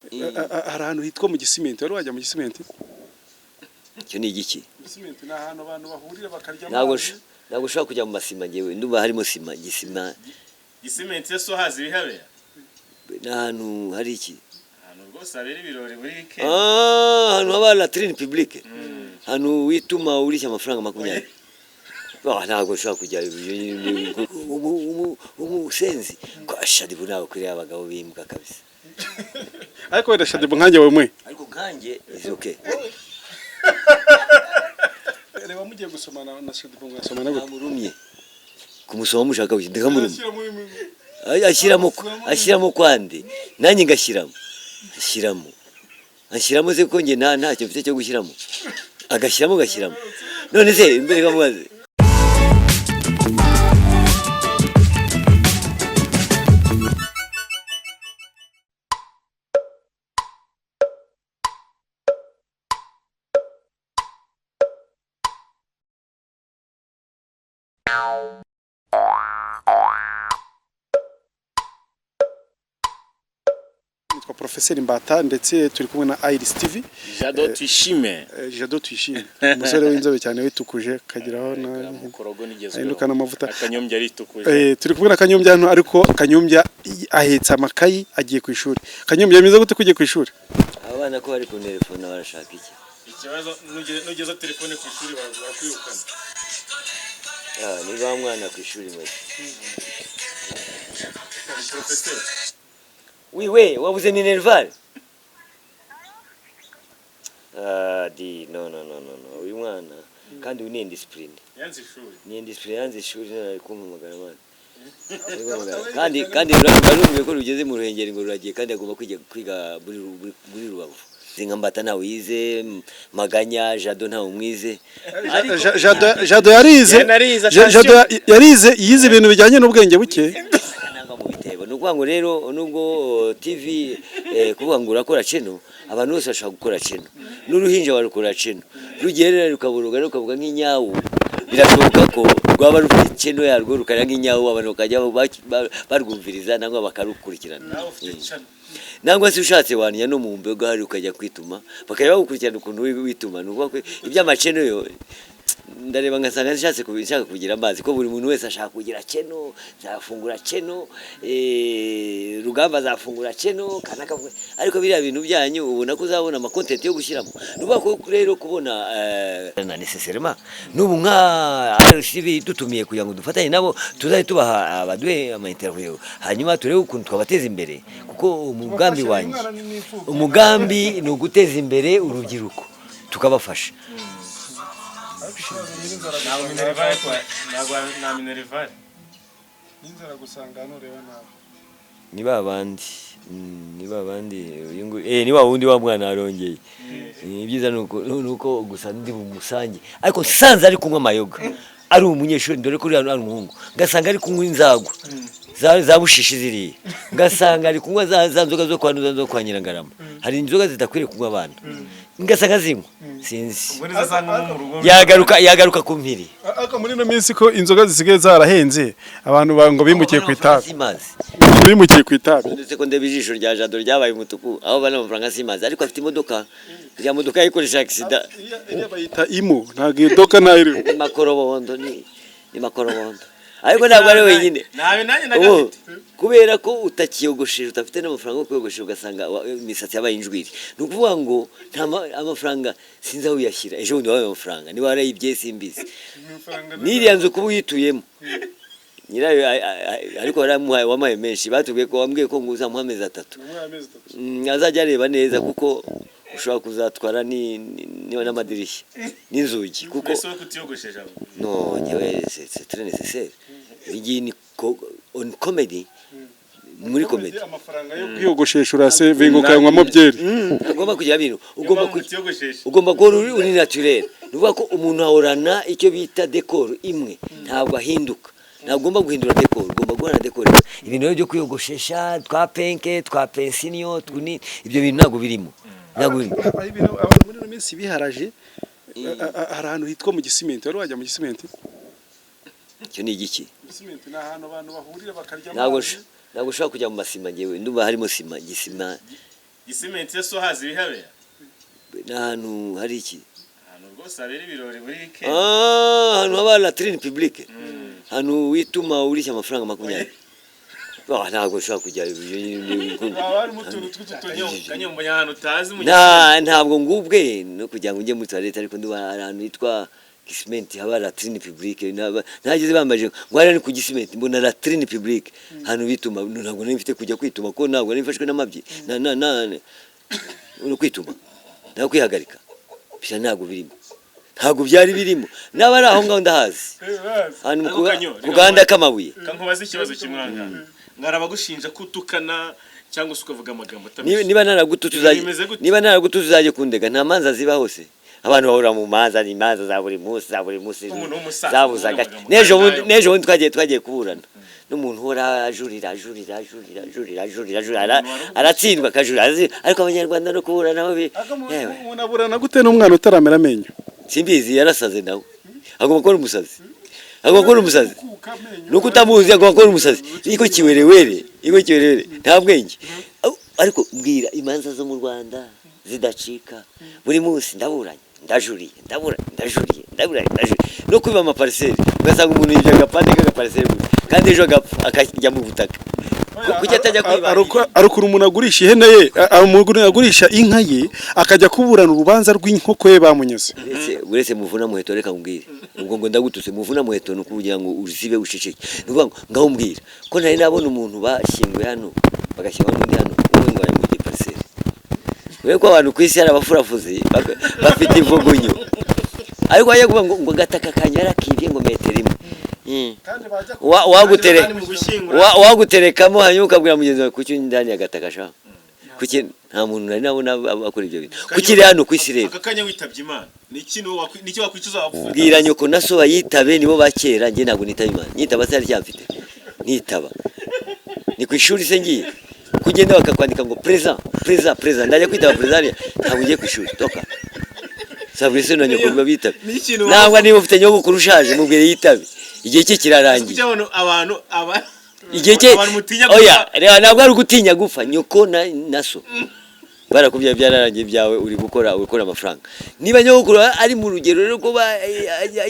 hari ahantu hitwa mu Gisimenti, wari wajya mu Gisimenti? Icyo ni igiki? Gisimenti ni ahantu abantu bahurira bakarya amazi. Ntabwo ushaka kujya mu masima ngewe, ndumva harimo sima, Gisimenti so hazi bihabera. Ni ahantu hari iki? Ahantu rwose abera ibirori muri weekend. Ahantu haba latrine publique. Ahantu wituma urisha amafaranga 20. Ntabwo ushaka kujya umusenzi ko Shadibu nawe kuri abagabo bimbwa kabisa. Ariko wenda Shadibu nkanjye wewe. Ariko nkanjye is okay. Reba mugiye gusomana na Shadibu ngasomana gute? Amurumye. Kumusoma mushaka kuki ndikamurumye. Ashyiramo kwande. Nanjye ngashyiramo. Ashyiramo se ko nge ntacyo mfite cyo gushyiramo. Agashyiramo. None se imbere kamubaze. Nitwa Professeur Mbata ndetse turi kumwe na Iris TV. Jado Twishime. Umusore w'inzobe cyane witukuje kagiraho na mukorogo nigezwe. Ahinduka n'amavuta. Akanyombya ari tukuje. Turi kumwe na Kanyombya hano, ariko Kanyombya ahetse amakayi agiye ku ishuri. Kanyombya yamize gute kugiye ku ishuri? Abana ko bari ku telefone barashaka iki? Ikibazo nugeza telefone ku ishuri barakwirukana. Ni ba mwana ku ishuri mwe. Professeur. Oui, wabuze ni nerval. No. Uyu mwana kandi uni indiscipline. Yanze ishuri. Ni indiscipline yanze ishuri nari kumpamagara mwana. Kandi urumwe ko rugeze mu ruhengeri ngo ruragiye kandi agomba kwiga muri Rubavu. Mbata nawe yize, Maganya Jado ntawe umwize. Jado yarize yize ibintu bijyanye n'ubwenge buke. Nukuvuga ngo rero nubwo TV kuvuga ngo urakora cheno, abantu bose bashaka gukora cheno. N'uruhinja barukora cheno. Rugerera rukaburuga rukavuga nk'inyawu. Birashoboka ko rwaba rufite cheno yarwo rukara nk'inyawu, abantu bakajya barwumviriza nangwa bakarukurikirana. Nangwa se ushatse wanya no mu mbego hari ukajya kwituma bakajya bagukurikirana ukuntu wituma. Nukuvuga ko iby'amacheno yo ndareba ngasanga nshaka kugira amazi ko buri muntu wese ashaka kugira cheno, zafungura cheno, Rugamba zafungura cheno kanaka, ariko biriya bintu byanyu ubona ko uzabona ama content yo gushyiramo. Nuba ko rero kubona na necessairement nubu nka RCB dutumiye kugira ngo dufatanye nabo tuzaye tubaha abaduhe ama interview, hanyuma turebe ukuntu twabateza imbere, kuko umugambi ni uguteza imbere urubyiruko tukabafasha. Ninzara gusanga hano reba nawe. Ni babandi ni wa wundi wa mwana arongeye. Ibyiza nuko gusa ndi mu musange, ariko sanze ari kunywa amayoga. Ari umunyeshuri ndore kuri hano ari umuhungu. Ngasanga ari kunywa inzagwa. Za bushishi ziriye. Ngasanga ari kunywa za nzoga zo kwanuza zo kwa Nyirangarama. Hari inzoga zidakwiriye kunywa abana. Ngasanga zinywa sinzi. Yagaruka ku mpiri. Ariko muri no minsi ko inzoga zisigaye zarahenze, abantu ngo bimukiye ku itabi. Bimukiye ku itabi. Ndetse ko ndebe ijisho rya Jado ryabaye umutuku, aho bana amafaranga simazi, ariko afite imodoka. Ya modoka yikoresha accident. Bayita imo, ntago imodoka nayiri. Ni makorobondo. Ariko ntabwo ari wenyine. Kubera ko utakiyogosheje utafite n'amafaranga yo kwiyogoshera ugasanga imisatsi yabaye injwiri. Nukuvuga ngo amafaranga sinzi aho uyashyira. Ejo bundi wabaye amafaranga ni warayibye simbizi. Niriya nzu kuba uyituyemo. Nyirayo ariko waramuhaye wamaye menshi, batubwiye ko wambwiye ko nguzamuha amezi 3. Azajya areba neza kuko ushobora kuzatwara n'amadirishya n'inzugi kuko no nyewe c'est très nécessaire. Iyi ni on comedy, muri comedy amafaranga yo kwiyogoshesha urase vinguka yanywamo byeri. Ugomba kugira bintu ugomba ko uri naturel. Nuvuga ko umuntu ahorana icyo bita decor imwe, ntabwo ahinduka. Nagomba guhindura decor, ugomba guhana decor. Ibintu byo kwiyogoshesha twa penke twa pensinio twuni ibyo bintu ntabwo birimo. Abantu muri no minsi biharaje ahantu hitwa mu Gisimenti, wari wajya mu Gisimenti? Icyo ni igiki? Gisimenti ni ahantu abantu bahurira bakarya amazi. Ntabwo ushaka kujya mu masima ngewe, ndumva harimo sima, gisima Gisimenti ya so hazi bihabera n'ahantu hari iki ahantu rwose abera ibirori muri weekend ahantu haba latrine publique ahantu wituma urishya amafaranga 20 ntabwo nshaka kujya abari mutuntu tw'ututonyo ahantu utazi mu ntabwo ngubwe no kugira ngo njye muri toilette ariko ndi ahantu yitwa Gisimenti haba latrine publique ntagize bambaje ngo ari ku Gisimenti mbona latrine publique ahantu bituma ntabwo nifite kujya kwituma ko ntabwo nifashwe n'amabyi no kwituma ntabwo kwihagarika bisha ntabwo birimo ntabwo byari birimo n'abari aho ngaho ndahazi hano Uganda kamabuye kankubaza ikibazo kimwanga ngarabagushinja kutukana cyangwa ukavuga amagambo atameze niba naragutuza uzaje kundega nta manza ziba hose abantu bahura mu manza ni manza za buri munsi zabuzaga nejo bundi twagiye kuburana n'umuntu hora ajurira aratsindwa kajura ariko abanyarwanda no kuburana aho umuntu aburana gute n'umwana utaramera amenyo simbizi yarasaze nawe agomba gukora umusazi nuko utamuzi agomba gukora umusazi iko kiwerewere nta bwenge ariko mbwira imanza zo mu Rwanda zidacika buri munsi ndajuriye no kwiba amapariseri ugasanga umuntu yibye agapande k'agapariseri kandi ejo agapfa akajya mu butaka kuki atajya kwiba arukura umuntu agurisha ihene ye umuntu agurisha inka ye akajya kuburana urubanza rw'inkoko ye bamunyeze uretse muvuna muheto reka mbwire ubwo ngo ndagututse muvuna muheto no kugira ngo uzibe uceceke nuvuga ngaho mbwira ko ntari nabona umuntu bashyinguye hano bagashyira n'undi hano ubundi ngo ari mu gipariseri ko abantu ku isi hari abafurafuzi bafite ivugunyo ariko ajya kuvuga ngo gataka kanyara kibye ngo metero imwe waguterekamo hanyuma ukabwira mugenzi wawe kuki ndani ya gataka sha kuki nta muntu nari nabona akora ibyo bintu kuki hano ku isi rero akakanya witabye Imana niki wakwicuza wapfuye bwira nyoko naso bayitabe nibo bakera nge ntabwo nitaba Imana nitaba se cyamfite nitaba ni ku ishuri se ngiye kugenda bakakwandika ngo preza ndajya kwitaba preza ntabwo ngiye ku ishuri toka sabrise na nyoko babitabe ntabwo niba ufite nyoko kurushaje mubwire yitabe igihe cye kirarangiye abantu igihe cye oya ntabwo ari gutinya gupfa nyoko naso barakubya byararangiye byawe uri gukora amafaranga niba nyoko ari mu rugero rero ko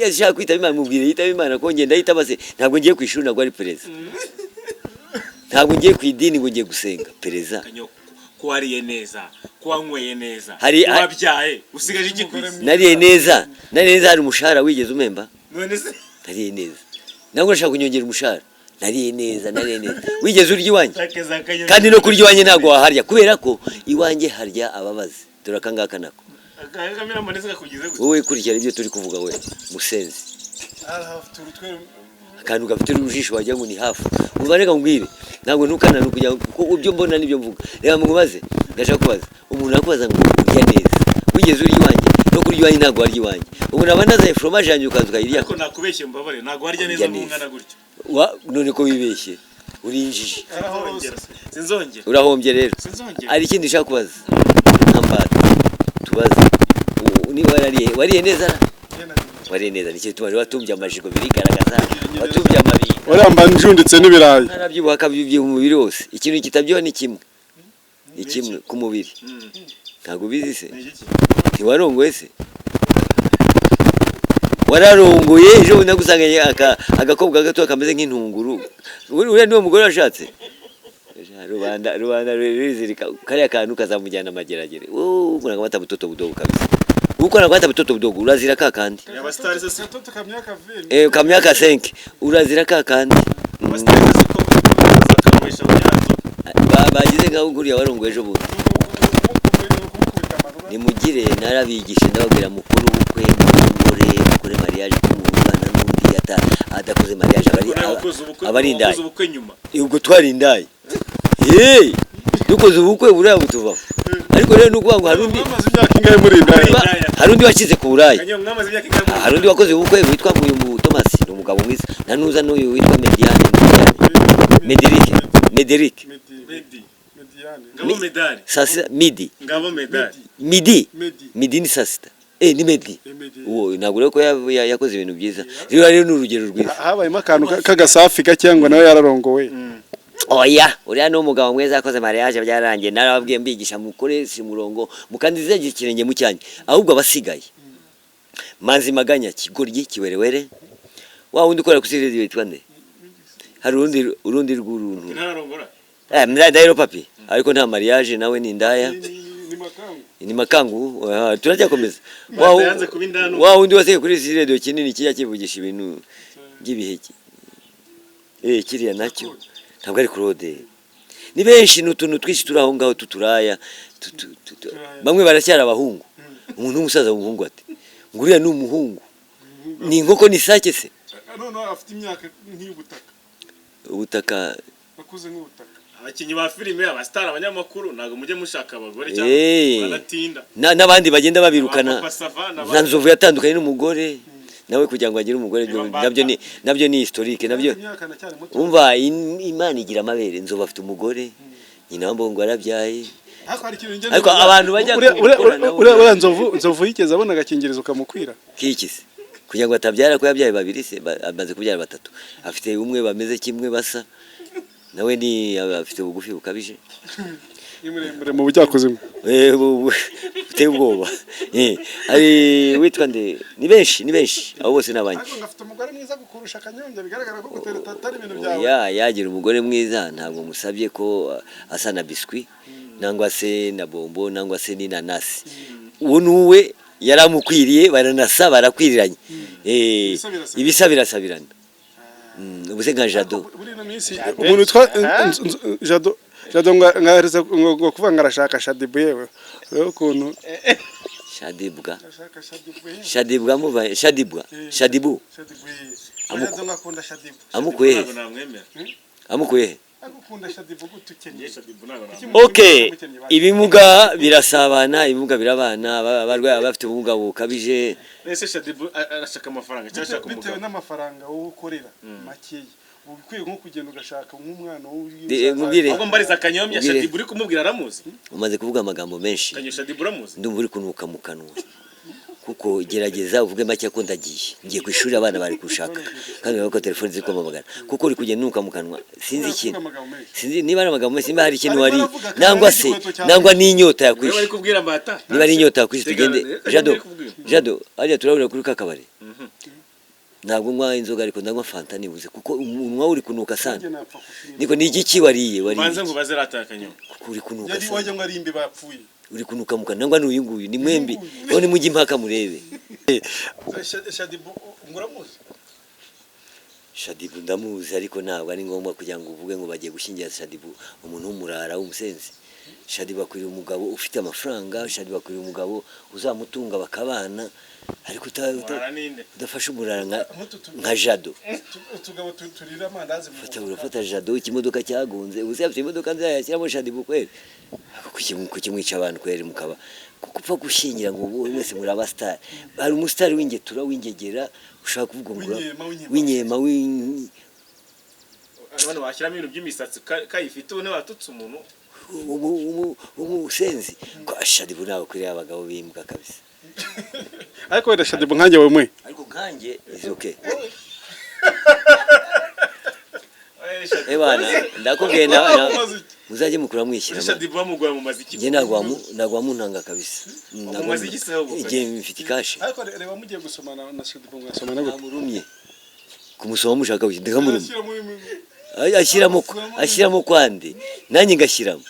yashaka kwitaba Imana mubwire yitaba Imana ko ngenda yitaba se ntabwo ngiye ku ishuri ntabwo ari pereza ntabwo ngiye ku idini ngo ngiye gusenga pereza ko wariye neza ko wanyweye neza wabyaye usigaje iki nariye neza hari umushahara wigeze umemba nariye neza ntabwo nashaka kunyongera umushahara nariye neza wigeze urya iwanjye kandi no kurya iwanjye ntabwo waharya kubera ko iwanjye harya ababazi turakangaka nako wowe kurikira ibyo turi kuvuga we musenzi akantu gafite urujisho wajya ngo ni hafu umva reka mbwire ntabwo ntukana no kujya kuko ibyo mbona nibyo mvuga reba mubaze ndashaka kubaza umuntu akubaza ngo urya neza wigeze urya iwanjye no kurya iwanjye ntabwo warya iwanjye ubu naba nazaye fromage yanjye ukaza ukayirya ariko nakubeshye mbabare ntabwo warya neza n'umwana gutyo none ko wibeshye urinjije sinzongera urahombye rero ari ikindi nshaka kubaza ambata tubaze niba wariye neza wariye neza nicyo tuma watumbye amajigo birigaragaza watumbye amabiri uramba njunditse n'ibirayi narabyibuha akabyibye mu mubiri wose ikintu kitabyoha ni kimwe ku mubiri ntabwo bizi se ntiwarongoye se wararongoye ejo bundi nagusanganye agakobwa gato kameze nk'intunguru uriya niwo mugore washatse rubanda rurizirika kariya kantu kazamujyana amageragere ukora nka batabutoto budogo kabisa ukora nka batabutoto budogo urazira kakandi kamyaka 5 urazira kakandi bagize ngaho nguriya warongoye ejo bundi nimugire narabigishe ndababwira mukuru ubukwe mukore mariage kumubana n'undi adakoze mariage abarindaye ubwo twarindaye dukoze ubukwe buraya butuvaho ariko rero nukuvuga ngo hari undi wakize ku burayi hari undi wakoze ubukwe witwa uyu Thomas ni umugabo mwiza nanuza n'uyu witwa Mederic sasa midi ni sasita ni Medi uwo ntabwo rero ko yakoze ibintu byiza rero ni urugero rwiza habayemo akantu k'agasafi cyangwa nawe yararongowe oya uriya ni umugabo mwiza yakoze mariage byarangiye narababwiye mbigisha mukore si murongo mukandiza ikirenge mu cyanyu ahubwo abasigaye manzi maganya kigoryi kiwerewere wa wundi ukora kuri radio yitwa nde hari urundi rw'uruntu ntararongora ndahiro papi ariko nta mariage nawe ni indaya ni makangu turajyakomeza wa wundi wase kuri radio kinini kijya kivugisha ibintu by'ibiheke kiriya nacyo ntabwo ari Claude ni benshi n'utuntu twishi turi aho ngaho tuturaya bamwe baracyara abahungu umuntu w'umusaza w'umuhungu ati nguriya ni umuhungu ni inkoko ni sake se none afite imyaka nk'iy'ubutaka ubutaka bakuze nk'ubutaka abakinnyi ba filime abastar abanyamakuru ntago mujye mushaka abagore cyangwa banatinda n'abandi bagenda babirukana nta nzovu yatandukanye n'umugore nawe kugira ngo agire umugore nabyo ni historique nabyo umva Imana igira amabere nzovu afite umugore nyina w'ambongo arabyaye ariko abantu bajya uriya nzovu yigeze abona agakingirizo kamukwira kikise kugira ngo atabyara ko yabyaye babiri se amaze kubyara batatu afite umwe bameze kimwe basa nawe ni afite ubugufi bukabije imuremure mu bujyakuzimu uteye ubwoba ari witwa nde ni benshi abo bose nabanye ariko ngafite umugore mwiza gukurusha Kanyombya bigaragara ko gutereta atari ibintu byawe yagira umugore mwiza ntabwo musabye ko asa na biscuit nangwa se na bombo nangwa se n'inanasi uwo nuwe yaramukwiriye baranasa barakwiriranye ibisa birasabirana ubuse nka Jado umuntu twa Jado ngahereza ngo kuvuga ngarashaka Shadibu yewe ukuntu Shadibu amukuye Okay, ibimuga birasabana, ibimuga birabana, abarwayi bafite ubumuga bukabije. Nese Shadibu arashaka amafaranga cyashaka umugabo. Bitewe n'amafaranga wowe ukorera makiye. Ubikwiye nko kugenda ugashaka nk'umwana ahubwo mbariza Kanyombya Shadibu uri kumubwira aramuzi. Umaze kuvuga amagambo menshi. Kanyombya Shadibu aramuzi. Ndumva uri kunuka mu kanwa. Kuko gerageza uvuge make ko ndagiye ngiye kwishuri abana bari kushaka kandi bako telefone ziko mabagara kuko uri kugenda nuka mu kanwa sinzi ikintu sinzi niba amagambo menshi niba hari ikintu wari nangwa n'inyota yakwishe bari kubwira mbata niba ari inyota yakwishe tugende Jado ariya turabura kuri kakabari ntabwo nywa inzoga ariko ndanywa fanta nibuze kuko umunwa uri kunuka sana niko ni igiki wariye banze ngo bazeratakanye kuko uri kunuka yari waje ngo ari imbe bapfuye uri kunuka muka nangwa n'uyu nguyu ni mwembi none mujye impaka murebe Shadibu nguramuzi Shadibu ndamuzi ariko ntabwo ari ngombwa kugira ngo uvuge ngo bagiye gushingira Shadibu umuntu w'umurara w'umusenzi Shadibu akwiriye umugabo ufite amafaranga Shadibu akwiriye umugabo uzamutunga bakabana ariko udafashe umurara nka Jado utugabo turira amandazi urafata Jado ikimodoka cyagunze uzafite imodoka nzayashyiramo Shadibu kweli kukimwica abantu kweli mukaba kupfa gushingira ngo mwese muri abastar hari umustar w'ingetura w'ingegera ushaka kuvuga ngo w'inyema abantu bashyiramo ibintu by'imisatsi kayifite une watutse umuntu umusenzi ko Shadibu nawe kuri abagabo bimbwa kabisa ariko wenda Shadibu nkanjye wewe ariko nkanjye is okay Ebana ndakubwiye muzajye mukura mwishyira Shadibu bamugwa mu maziki nge nagwa muntanga kabisa mu maziki se ahubwo igihe mfite ikashi ariko reba mugiye gusomana na Shadibu mwasomana gute murumye kumusoma mushaka biki ndakamurumye ashyiramo kwande nanjye ngashyiramo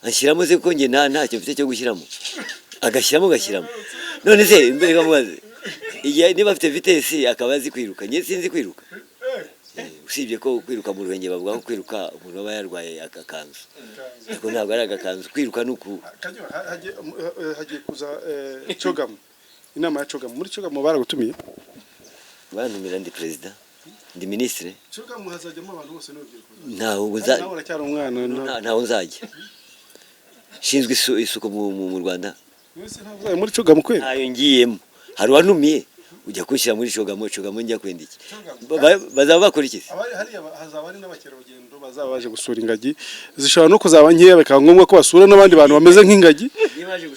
ashyiramo se ko nge ntacyo mfite cyo gushyiramo agashyiramo none se imbere kamubaze igihe niba afite vitesi akaba azi kwiruka nge sinzi kwiruka usibye ko kwiruka mu ruhenge bavuga ko kwiruka umuntu aba yarwaye akakanzu ariko ntabwo ari agakanzu kwiruka nuku hagiye kuza Cogamo inama ya Cogamo muri Cogamo baragutumiye bantumira ndi president ndi ministre Cogamo hazajyamo abantu bose n'urubyiruko ntaho nzajya shinzwe isuku mu Rwanda muri Cogamo kweli ayo ngiyemo hari wanumiye ujya kushyira muri Cogamo njya kwenda iki bazaba bakora iki hazaba ari n'abakerarugendo bazaba baje gusura ingagi zishobora no kuzaba nkeya bikaba ngombwa ko basura n'abandi bantu bameze nk'ingagi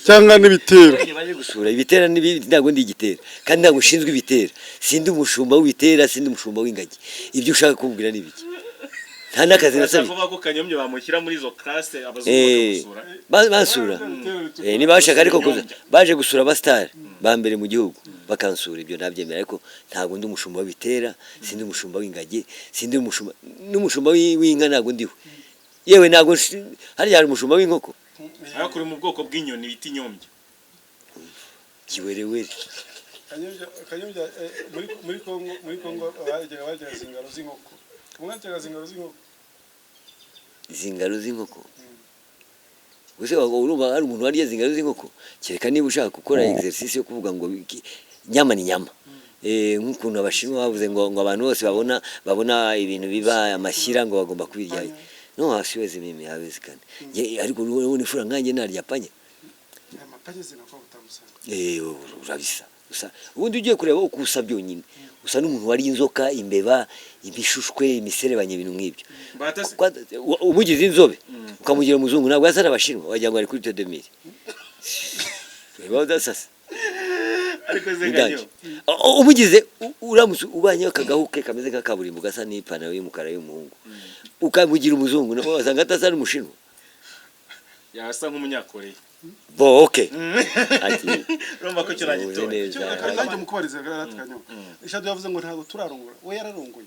cyangwa n'ibitera baje gusura ibitera ntabwo ndi igitera kandi ntabwo ushinzwe ibitera sindi umushumba w'ibitera sindi umushumba w'ingagi ibyo ushaka kumbwira ni biki nta n'akazi nasabye kuvuga ko Kanyombya bamushyira muri izo classe abazungu basura niba bashaka ariko baje gusura abasitari ba mbere mu gihugu bakansura, ibyo nabyemera, ariko ntabwo ndi umushumba w'ibitera, sindi umushumba w'ingagi, sindi n'umushumba w'inka, ntabwo ndiwe, yewe ntabwo hariya hari umushumba w'inkoko, ariko uri mu bwoko bw'inyoni bita inyombya, kiwerewere. Kanyombya muri Kongo bajyaga zingaro z'inkoko, umwatega zingaro z'inkoko, zingaro z'inkoko. Gusa urumva ari umuntu wariye zingaro z'inkoko, kereka niba ushaka gukora exercice yo kuvuga ngo nyama ni nyama. Nk'ukuntu abashinwa bavuze ngo abantu bose babona ibintu biba amashyira ngo bagomba kubirya. No, siwezi mimi, hawezekani. Ariko urabona ifura nkanjye narya panya. Amapanya zinakuwa utamusanga. Urabisa. Gusa ubundi ugiye kureba uko usa byonyine, usa n'umuntu wari inzoka, imbeba, ibishushwe, imiserebanye, ibintu nk'ibyo. Umugize inzobe ukamugira umuzungu, ntabwo yasa n'abashinwa, wagira ngo ari kuri Tedemiri. Reba udasasa. Ariko zeganyo umugize uramutse ubanyeho akagahuke kameze nk'akaburimbo gasa n'ipantaro y'umukara y'umuhungu, ukamugira umuzungu, wasanga atasa n'umushinwa, yasa nk'umunyakoreya. Bo okay. Urumva ko cyo nagitoye. Nanjye mukubariza Kanyombya. Ishadu yavuze ngo ntabwo turarongora, we yararongora.